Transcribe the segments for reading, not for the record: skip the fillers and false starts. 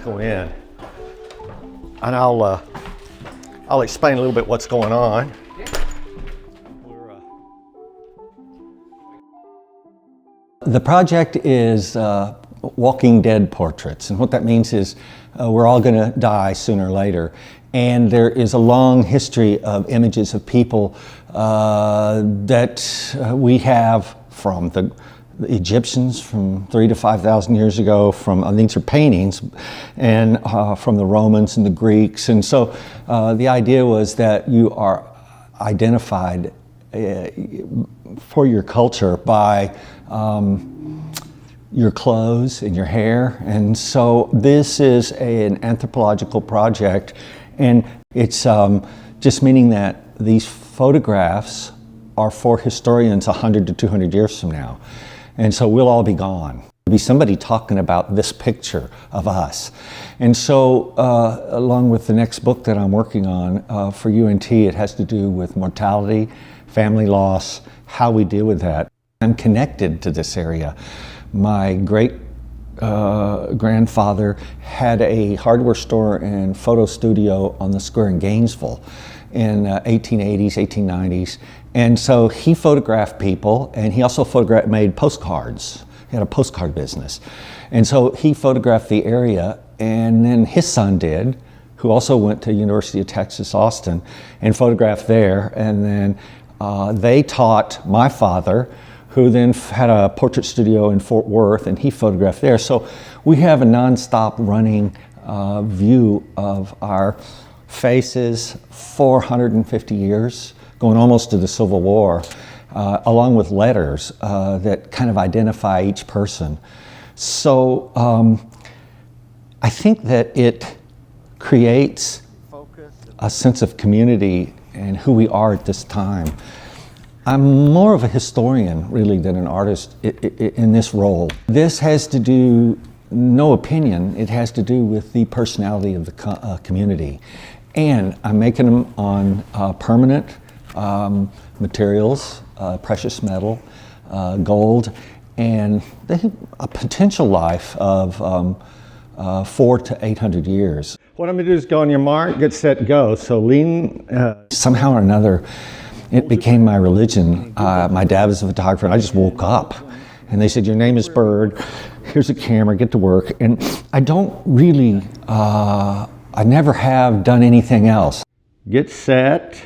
go in, and I'll explain a little bit what's going on. The project is Walking Dead portraits, and what that means is we're all going to die sooner or later, and there is a long history of images of people that we have from the Egyptians from 3,000 to 5,000 years ago, from these are paintings, and from the Romans and the Greeks. And so the idea was that you are identified for your culture by your clothes and your hair. And so this is an anthropological project, and it's just meaning that these photographs are for historians 100 to 200 years from now. And so we'll all be gone. There'll be somebody talking about this picture of us. And so along with the next book that I'm working on for UNT, it has to do with mortality, family loss, how we deal with that. I'm connected to this area. My great grandfather had a hardware store and photo studio on the square in Gainesville in 1880s, 1890s. And so he photographed people, and he also made postcards. He had a postcard business. And so he photographed the area, and then his son did, who also went to University of Texas, Austin, and photographed there. And then they taught my father, who then had a portrait studio in Fort Worth, and he photographed there. So we have a nonstop running view of our faces, 450 years, going almost to the Civil War, along with letters that kind of identify each person. So I think that it creates a sense of community and who we are at this time. I'm more of a historian, really, than an artist in this role. This has to do, no opinion, it has to do with the personality of the community. And I'm making them on permanent materials, precious metal, gold, and they have a potential life of 400 to 800 years. What I'm gonna do is go on your mark, get set, go. So lean. Somehow or another, it became my religion. My dad was a photographer, and I just woke up. And they said, your name is Byrd, here's a camera, get to work. And I don't really, I never have done anything else. Get set,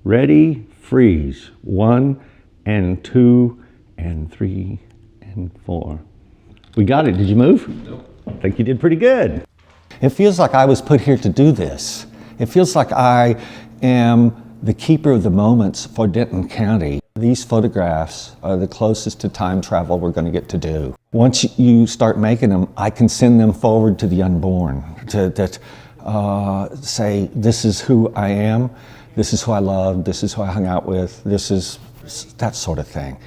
ready, freeze. 1 and 2 and 3 and 4. We got it, did you move? Nope. I think you did pretty good. It feels like I was put here to do this. It feels like I am the keeper of the moments for Denton County. These photographs are the closest to time travel we're going to get to do. Once you start making them, I can send them forward to the unborn that say, this is who I am, this is who I love, this is who I hung out with, this is that sort of thing.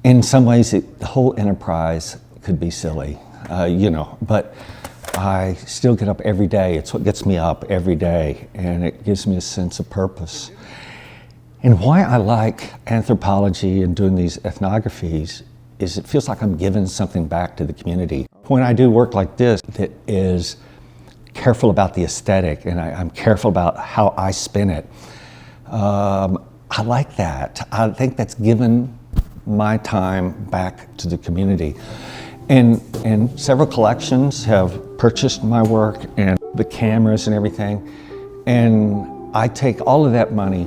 In some ways, the whole enterprise could be silly, but I still get up every day. It's what gets me up every day, and it gives me a sense of purpose. And why I like anthropology and doing these ethnographies is it feels like I'm giving something back to the community. When I do work like this that is careful about the aesthetic, and I'm careful about how I spin it, I like that. I think that's given my time back to the community. And several collections have purchased my work and the cameras and everything. And I take all of that money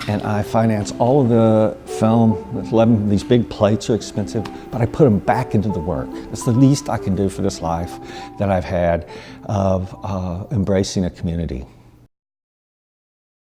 and I finance all of the film. These big plates are expensive, but I put them back into the work. It's the least I can do for this life that I've had of embracing a community.